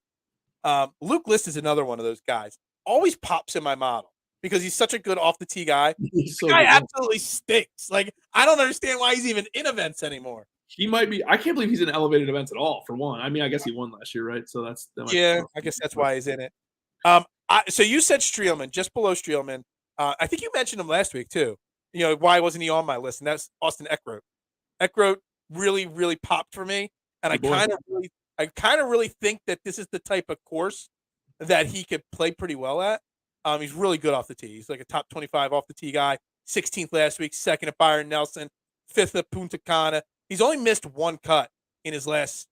Luke List is another one of those guys. Always pops in my model because he's such a good off the tee guy. The guy absolutely stinks. Like I don't understand why he's even in events anymore. He might be. I can't believe he's in elevated events at all. For one, I mean, I guess he won last year, right? So I guess that's why he's in it. So you said Streelman, just below Streelman. I think you mentioned him last week too. You know, why wasn't he on my list? And that's Austin Eckroat. Eckroat really, really popped for me, and I kind of really think that this is the type of course that he could play pretty well at. He's really good off the tee. He's like a top 25 off the tee guy. 16th last week, 2nd at Byron Nelson, 5th at Punta Cana. He's only missed one cut in his last.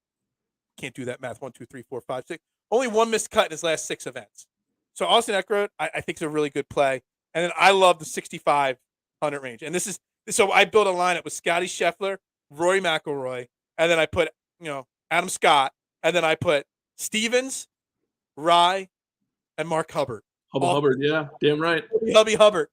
Can't do that math. 1, 2, 3, 4, 5, 6. Only one missed cut in his last 6 events. So Austin Eckroat, I think is a really good play. And then I love the 6,500 range. And so I built a lineup with Scotty Scheffler, Rory McIlroy, and then I put Adam Scott, and then I put Stevens, Rye, and Mark Hubbard. Hubbard, yeah, damn right. Hubby Hubbard.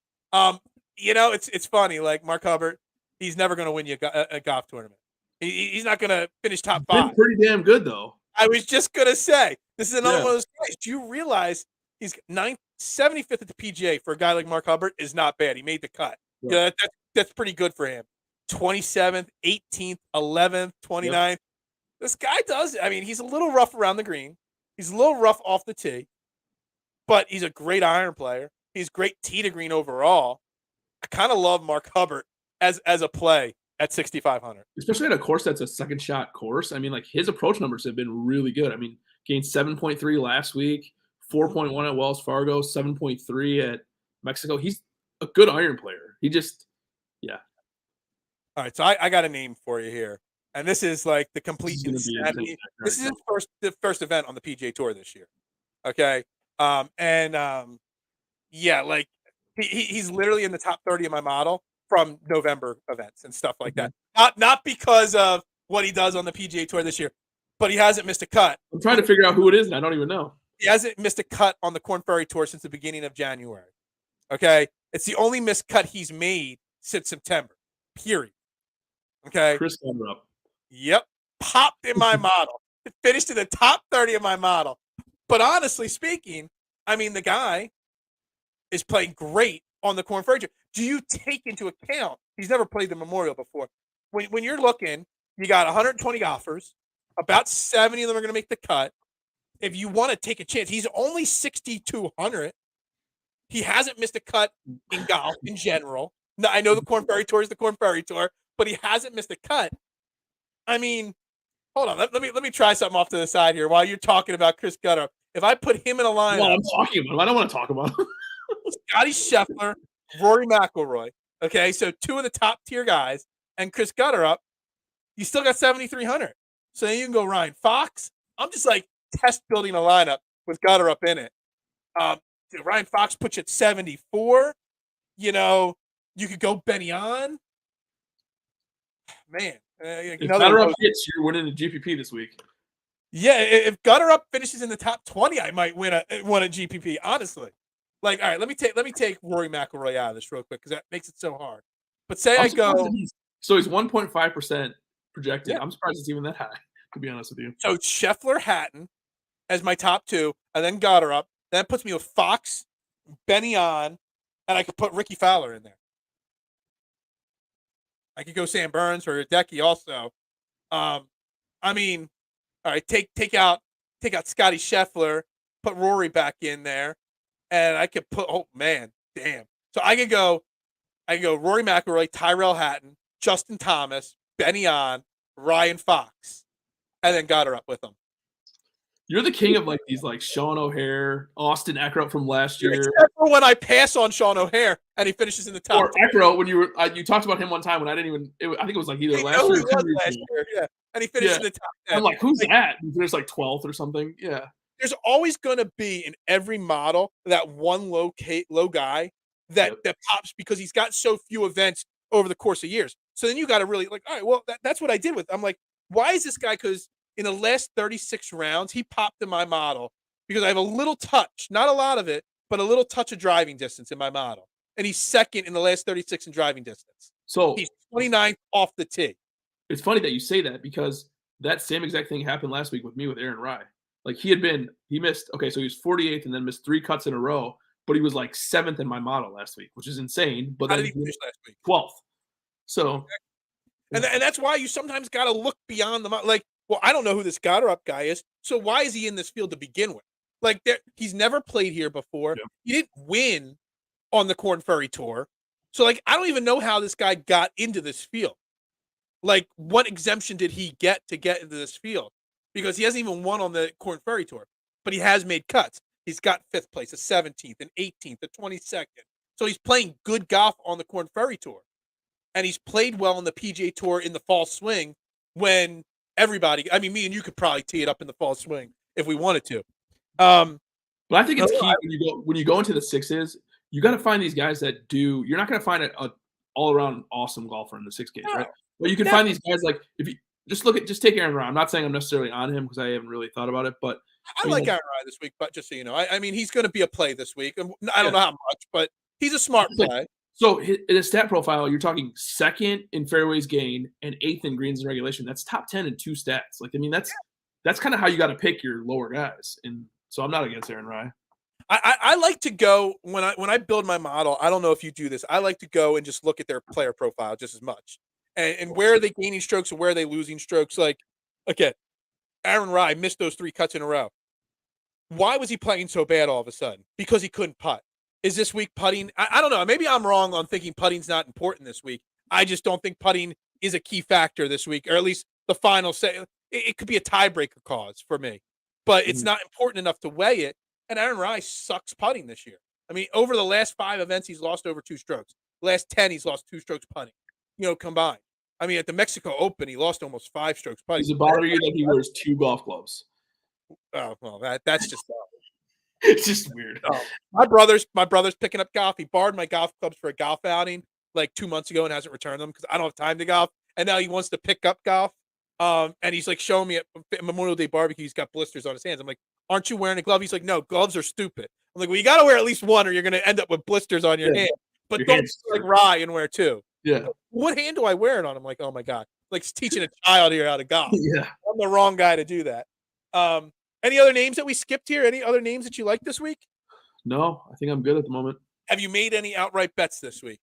It's funny. Like Mark Hubbard, he's never going to win you a golf tournament. He's not going to finish top 5. Pretty damn good though. I was just going to say this is another one of those guys. Do you realize he's 75th at the PGA for a guy like Mark Hubbard is not bad. He made the cut. Yeah, that's pretty good for him. 27th, 18th, 11th, 29th. Yep. This guy does. I mean, he's a little rough around the green. He's a little rough off the tee, but he's a great iron player. He's great tee to green overall. I kind of love Mark Hubbard as a play at 6,500. Especially at a course that's a second shot course. I mean, like his approach numbers have been really good. I mean, gained 7.3 last week, 4.1 at Wells Fargo, 7.3 at Mexico. He's a good iron player. He just, yeah. All right, so I got a name for you here. And this is like the complete insanity. This is the first event on the PGA Tour this year. Okay. Like he's literally in the top 30 of my model from November events and stuff like that. Not because of what he does on the PGA Tour this year, but he hasn't missed a cut. I'm trying to figure out who it is, and I don't even know. He hasn't missed a cut on the Korn Ferry Tour since the beginning of January. Okay. It's the only missed cut he's made since September. Period. Okay. Chris Conrop. Yep. Popped in my model. It finished in the top 30 of my model. But honestly speaking, I mean, the guy is playing great on the Korn Ferry Tour. Do you take into account he's never played the Memorial before? When you're looking, you got 120 golfers. About 70 of them are going to make the cut. If you want to take a chance, he's only 6,200. He hasn't missed a cut in golf in general. Now, I know the Korn Ferry Tour is the Korn Ferry Tour, but he hasn't missed a cut. I mean, hold on. Let me try something off to the side here while you're talking about Chris Gutter. If I put him in a lineup, well, I'm talking about him. I don't want to talk about him. Scotty Scheffler, Rory McIlroy. Okay, so 2 of the top tier guys, and Chris Gutter up. You still got 7,300. So then you can go Ryan Fox. I'm just like test building a lineup with Gutter up in it. Ryan Fox puts you at 74. You know, you could go Benny on. Man. If Gutter up hits, you're winning the GPP this week. Yeah, if Gutter up finishes in the top 20, I might win a GPP. Honestly, like, all right, let me take Rory McIlroy out of this real quick because that makes it so hard. But say I go, so he's 1.5% projected. Yeah. I'm surprised it's even that high, to be honest with you. So Scheffler, Hatton as my top 2, and then Gutter up. That puts me with Fox Benny on, and I could put Ricky Fowler in there. I could go Sam Burns or Hideki also. I mean, all right, take out Scotty Scheffler, put Rory back in there, and I could put damn. So I could go Rory McIlroy, Tyrell Hatton, Justin Thomas, Benny on, Ryan Fox, and then got her up with them. You're the king of like these like Sean O'Hare, Austin Eckroat from last year. Except for when I pass on Sean O'Hare and he finishes in the top. Or Eckroat when you talked about him one time when I didn't even. I think it was like either last year or 2 years ago. Yeah, and he finished in the top 10. I'm like, who's that? He finished like 12th or something. Yeah. There's always going to be in every model that one low guy that pops because he's got so few events over the course of years. So then you got to really like, all right, well, that's what I did with. I'm like, why is this guy? Because in the last 36 rounds, he popped in my model because I have a little touch, not a lot of it, but a little touch of driving distance in my model. And he's second in the last 36 in driving distance. So he's 29th off the tee. It's funny that you say that because that same exact thing happened last week with me with Aaron Rai. Like he missed, so he was 48th and then missed 3 cuts in a row, but he was like 7th in my model last week, which is insane. But How then did he finish last week? 12th. So, and that's why you sometimes got to look beyond the model. Like, well, I don't know who this got up guy is, so why is he in this field to begin with? Like, he's never played here before. Yeah. He didn't win on the Corn Ferry Tour, so like I don't even know how this guy got into this field. Like, what exemption did he get to get into this field? Because he hasn't even won on the Corn Ferry Tour, but he has made cuts. He's got 5th place, a 17th, an 18th, a 22nd. So he's playing good golf on the Corn Ferry Tour. And he's played well on the PGA Tour in the fall swing when everybody, I mean, me and you could probably tee it up in the fall swing if we wanted to. But I think it's key when you go into the sixes, you got to find these guys that you're not going to find a all-around awesome golfer in the 6Ks, right? But you can find these guys like if you just take Aaron Rahm. I'm not saying I'm necessarily on him because I haven't really thought about it, but I like Aaron Rahm this week. But just so you know, I mean, he's going to be a play this week. I don't know how much, but he's a smart play. So in his stat profile, you're talking 2nd in fairways gained and 8th in greens in regulation. That's top 10 in 2 stats. Like I mean, that's kind of how you got to pick your lower guys. And so I'm not against Aaron Rahm. I like to go when I build my model. I don't know if you do this. I like to go and just look at their player profile just as much. And where are they gaining strokes and where are they losing strokes? Like, again, Aaron Rahm missed those 3 cuts in a row. Why was he playing so bad all of a sudden? Because he couldn't putt. Is this week putting? I don't know. Maybe I'm wrong on thinking putting's not important this week. I just don't think putting is a key factor this week, or at least the final say. It could be a tiebreaker cause for me, but it's not important enough to weigh it. And Aaron Rahm sucks putting this year. I mean, over the last 5 events, he's lost over 2 strokes. Last 10, he's lost 2 strokes putting, combined. I mean, at the Mexico Open, he lost almost 5 strokes putting. Does it bother you that he wears 2 golf gloves? Oh, well, that's just it's just weird. Oh, my brother's picking up golf. He borrowed my golf clubs for a golf outing like 2 months ago and hasn't returned them because I don't have time to golf. And now he wants to pick up golf. And he's like showing me at Memorial Day barbecue, he's got blisters on his hands. I'm like, aren't you wearing a glove? He's like, no, gloves are stupid. I'm like, well, you got to wear at least one or you're going to end up with blisters on your hand. But don't like Rye and wear 2. Yeah. What hand do I wear it on? I'm like, oh my God. Like teaching a child here how to golf. Yeah. I'm the wrong guy to do that. Any other names that we skipped here? Any other names that you like this week? No, I think I'm good at the moment. Have you made any outright bets this week?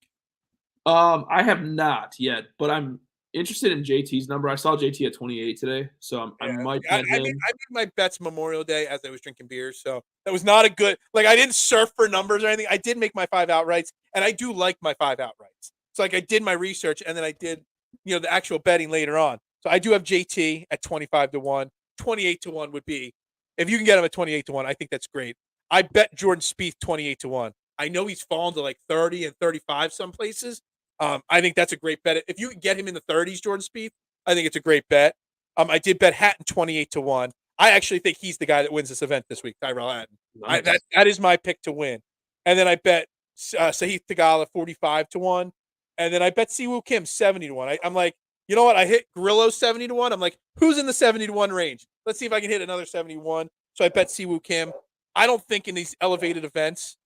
I have not yet, but I'm interested in JT's number. I saw JT at 28 today, so I might bet him. I made my bets Memorial Day as I was drinking beers, so that was not a good – like I didn't surf for numbers or anything. I did make my 5 outrights, and I do like my 5 outrights. So like I did my research, and then I did the actual betting later on. So I do have JT at 25-1. 28-1 would be – if you can get him at 28-1, I think that's great. I bet Jordan Spieth 28-1. I know he's fallen to like 30 and 35 some places. I think that's a great bet. If you can get him in the 30s, Jordan Spieth, I think it's a great bet. I did bet Hatton 28-1. I actually think he's the guy that wins this event this week, Tyrell Hatton. Nice. That is my pick to win. And then I bet Sahith Theegala 45-1. And then I bet Siwoo Kim 70-1. I'm like, you know what? I hit Grillo 70-1. I'm like, who's in the 70-1 range? Let's see if I can hit another 71. So I bet Siwoo Kim. I don't think in these elevated events,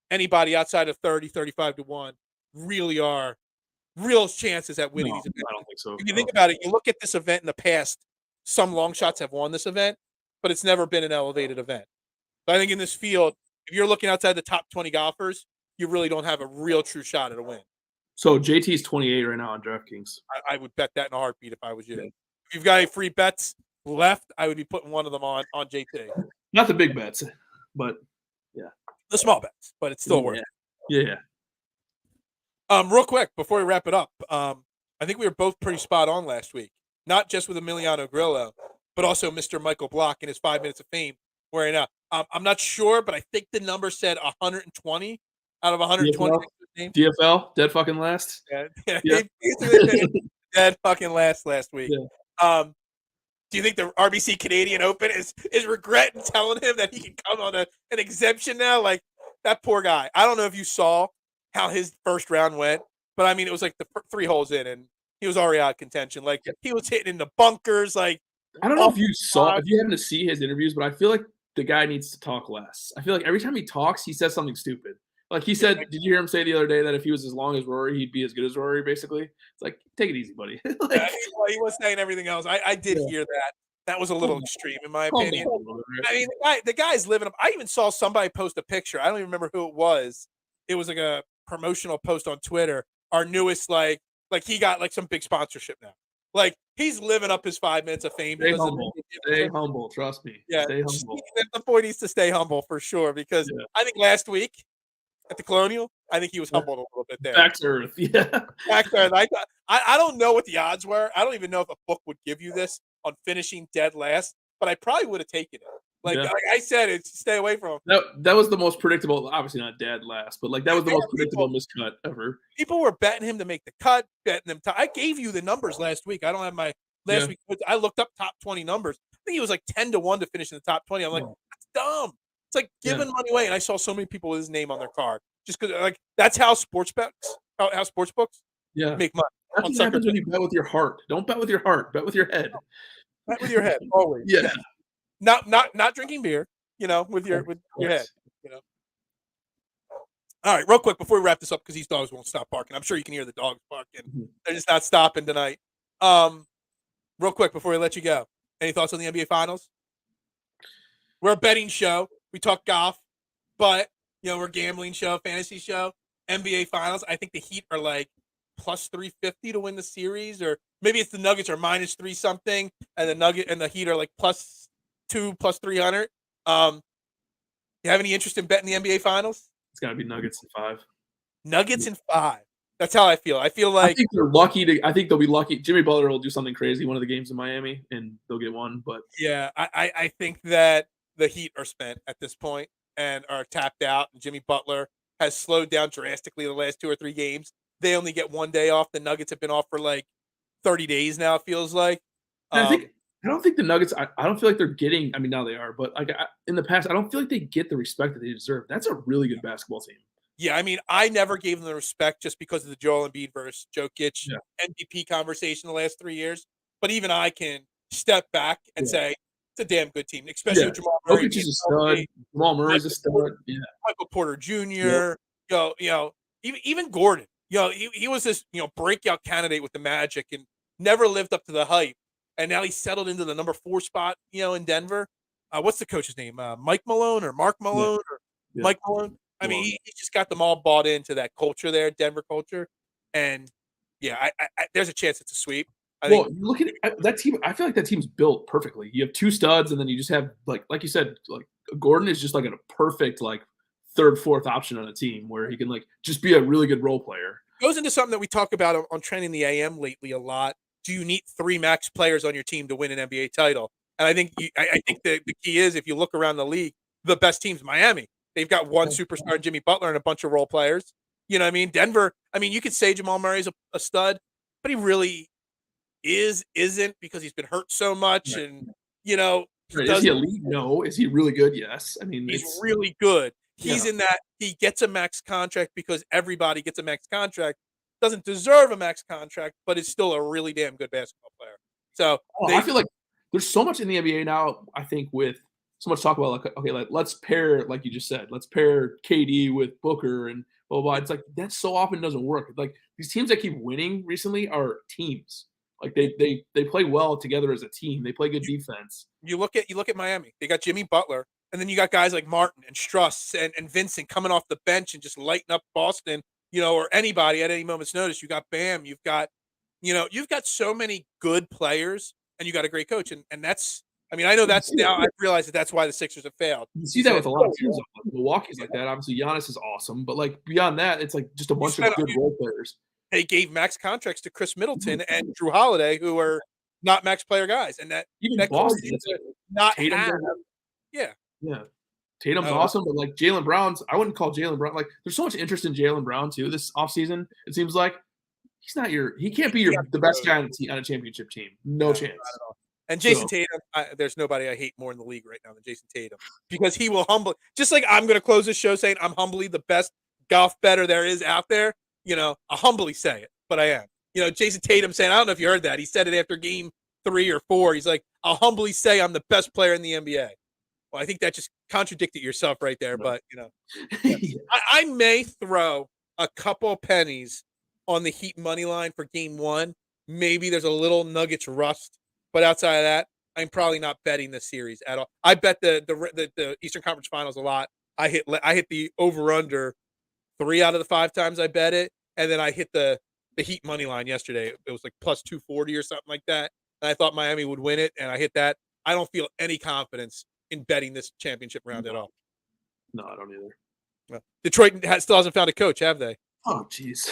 anybody outside of 30, 35-1 really are real chances at winning these events. I don't think so. If you think about it, you look at this event in the past, some long shots have won this event, but it's never been an elevated event. But I think in this field, If you're looking outside the top 20 golfers, you really don't have a real true shot at a win. So JT's 28 right now on DraftKings. I would bet that in a heartbeat if I was you. Yeah. If you've got any free bets left, I would be putting one of them on JT. Not the big bets, but yeah. The small bets, but it's still worth it. Yeah. Real quick, before we wrap it up, I think we were both pretty spot on last week. Not just with Emiliano Grillo, but also Mr. Michael Block in his 5 minutes of fame wearing out. I'm not sure, but I think the number said 120 out of 120. DFL, dead fucking last. Yeah. Dead fucking last week. Yeah. Do you think the RBC Canadian Open is regretting telling him that he can come on an exemption now? Like, that poor guy. I don't know if you saw how his first round went, but I mean, it was like the 3 holes in, and he was already out of contention. Like, he was hitting in the bunkers. Like, I don't know if you happened to see his interviews, but I feel like the guy needs to talk less. I feel like every time he talks, he says something stupid. Like he said, did you hear him say the other day that if he was as long as Rory, he'd be as good as Rory, basically? It's like, take it easy, buddy. He was saying everything else. I did hear that. That was a little extreme, in my opinion. I mean, the guy's living up. I even saw somebody post a picture. I don't even remember who it was. It was like a promotional post on Twitter. Our newest, like he got like some big sponsorship now. Like, he's living up his 5 minutes of fame. Stay humble. Stay humble. Trust me. Yeah, stay humble. The boy needs to stay humble for sure, because I think last week at the Colonial, I think he was humbled a little bit there. Back to earth, yeah. Back to earth. I don't know what the odds were. I don't even know if a book would give you this on finishing dead last, but I probably would have taken it. Like I said, it's stay away from him. That was the most predictable, obviously not dead last, but like that was the most predictable miscut ever. People were betting him to make the cut, betting him. I gave you the numbers last week. I don't have my last week. I looked up top 20 numbers. I think he was like 10-1 to finish in the top 20. I'm like, that's dumb. It's like giving money away. And I saw so many people with his name on their card. Just because, like, that's how sports books make money. That's what happens when you bet with your heart. Don't bet with your heart. Bet with your head. Bet with your head, always. Yeah. Not drinking beer, with your head, All right, real quick before we wrap this up, because these dogs won't stop barking. I'm sure you can hear the dogs barking. Mm-hmm. They're just not stopping tonight. Real quick before we let you go, any thoughts on the NBA Finals? We're a betting show. We talk golf, but we're a gambling show, fantasy show. NBA Finals. I think the Heat are like plus 350 to win the series, or maybe it's the Nuggets are minus 3 something, and the Heat are like plus 2, plus 300. You have any interest in betting the NBA Finals? It's got to be Nuggets in 5. Nuggets in 5. That's how I feel. I feel like I think they're lucky I think they'll be lucky. Jimmy Butler will do something crazy one of the games in Miami, and they'll get one. But yeah, I think that the Heat are spent at this point and are tapped out. And Jimmy Butler has slowed down drastically the last 2 or 3 games. They only get 1 day off. The Nuggets have been off for like 30 days now, it feels like. I don't think the Nuggets, I don't feel like they're getting, I mean, now they are, but like in the past, I don't feel like they get the respect that they deserve. That's a really good basketball team. Yeah, I mean, I never gave them the respect just because of the Joel Embiid versus Jokic MVP conversation the last 3 years. But even I can step back and say it's a damn good team, especially with Jamal Murray. Jokic is a stud. Jamal Murray's a stud. Michael Porter Jr. Even Gordon. He was this breakout candidate with the Magic and never lived up to the hype. And now he's settled into the number 4 spot, in Denver. What's the coach's name? Mike Malone or Mark Malone or Mike Malone? I mean, he just got them all bought into that culture there, Denver culture. And, I there's a chance it's a sweep. You look at that team. I feel like that team's built perfectly. You have 2 studs, and then you just have, like you said, like Gordon is just like a perfect, like, 3rd, 4th option on a team where he can, like, just be a really good role player. It goes into something that we talk about on Trending the AM lately a lot. Do you need 3 max players on your team to win an NBA title? And I think the key is, if you look around the league, the best team's Miami. They've got 1 superstar, Jimmy Butler, and a bunch of role players. You know what I mean? Denver, I mean, you could say Jamal Murray's a stud, but he really isn't, because he's been hurt so much. Right. And, is he elite? No. Is he really good? Yes. I mean, he's really good. He's in that he gets a max contract because everybody gets a max contract. Doesn't deserve a max contract, but is still a really damn good basketball player. So I feel like there's so much in the NBA now, I think, with so much talk about, like, okay, let's pair, like you just said, let's pair KD with Booker and blah, blah, blah. It's like that so often doesn't work. Like, these teams that keep winning recently are teams. Like, they play well together as a team. They play good defense. You look at Miami. They got Jimmy Butler And then you got guys like Martin and Struss and Vincent coming off the bench and just lighting up Boston, or anybody at any moment's notice. You got Bam. You've got so many good players, and you got a great coach. And that's, I know that's now I realize that's why the Sixers have failed. You see that with a lot of teams. Milwaukee's like that. Obviously, Giannis is awesome, but like beyond that, it's like just a bunch of good role players. They gave max contracts to Chris Middleton and Drew Holiday, who are not max player guys, and that Boston not have, yeah. Tatum's awesome, but like Jaylen Brown's, I wouldn't call Jaylen Brown, like there's so much interest in Jaylen Brown too this offseason. It seems like he can't be the best guy on a championship team. No chance. And Jason Tatum, there's nobody I hate more in the league right now than Jason Tatum, because he will just like I'm going to close this show saying I'm humbly the best golf bettor there is out there. I'll humbly say it, but I am. Jason Tatum saying, I don't know if you heard that. He said it after game 3 or 4. He's like, I'll humbly say I'm the best player in the NBA. Well, I think that just contradicted yourself right there. But, I may throw a couple pennies on the Heat money line for game 1. Maybe there's a little Nuggets rust. But outside of that, I'm probably not betting this series at all. I bet the Eastern Conference Finals a lot. I hit the over-under 3 out of the 5 times I bet it. And then I hit the Heat money line yesterday. It was like plus 240 or something like that. And I thought Miami would win it, and I hit that. I don't feel any confidence in betting this championship round at all. No, I don't either. Detroit still hasn't found a coach, have they? Oh, jeez.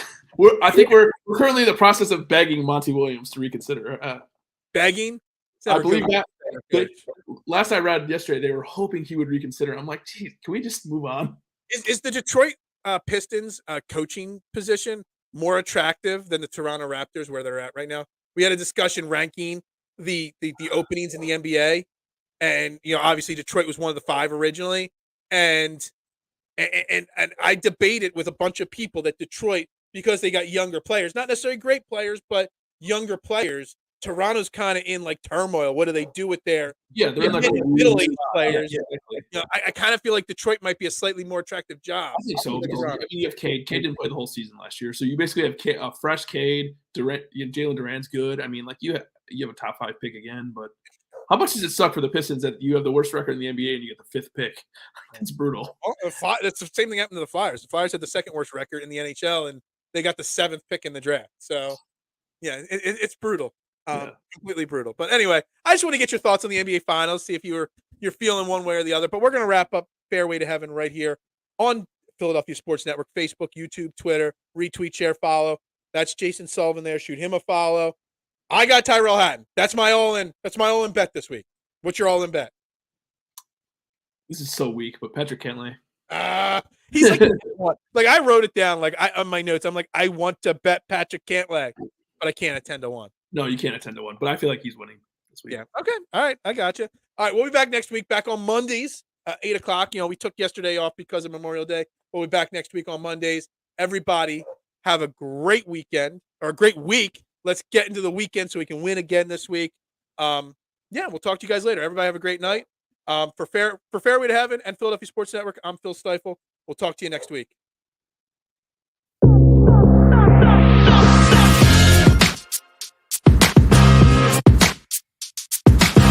I think we're currently in the process of begging Monty Williams to reconsider. Begging? I believe that. Last I read yesterday, they were hoping he would reconsider. I'm like, geez, can we just move on? Is the Detroit Pistons coaching position more attractive than the Toronto Raptors where they're at right now? We had a discussion ranking the openings in the NBA, and obviously Detroit was one of the 5 originally, and I debated with a bunch of people that Detroit, because they got younger players, not necessarily great players, but younger players. Toronto's kind of in like turmoil. What do they do with their they're in like middle-aged players? I kind of feel like Detroit might be a slightly more attractive job. I think so. Because you have Cade. Cade didn't play the whole season last year, so you basically have a fresh Cade. Durant, Jalen Durant's good. Like you have a top 5 pick again, but how much does it suck for the Pistons that you have the worst record in the NBA and you get the 5th pick? It's brutal. That's the same thing happened to the Flyers. The Flyers had the 2nd worst record in the NHL, and they got the 7th pick in the draft. So, it's brutal. Completely brutal. But anyway, I just want to get your thoughts on the NBA Finals, see if you're feeling one way or the other. But we're going to wrap up Fairway to Heaven right here on Philadelphia Sports Network, Facebook, YouTube, Twitter, retweet, share, follow. That's Jason Sullivan there. Shoot him a follow. I got Tyrell Hatton. That's my all-in bet this week. What's your all-in bet? This is so weak, but Patrick Cantlay. He's like I wrote it down on my notes. I'm like, I want to bet Patrick Cantlay, but I can't at 10-1. No, you can't at 10-1, but I feel like he's winning this week. Yeah. Okay. All right. I got you. All right. We'll be back next week, back on Mondays, 8 o'clock. We took yesterday off because of Memorial Day. We'll be back next week on Mondays. Everybody have a great weekend or a great week. Let's get into the weekend so we can win again this week. We'll talk to you guys later. Everybody have a great night. For Fairway to Heaven and Philadelphia Sports Network, I'm Phil Stiefel. We'll talk to you next week.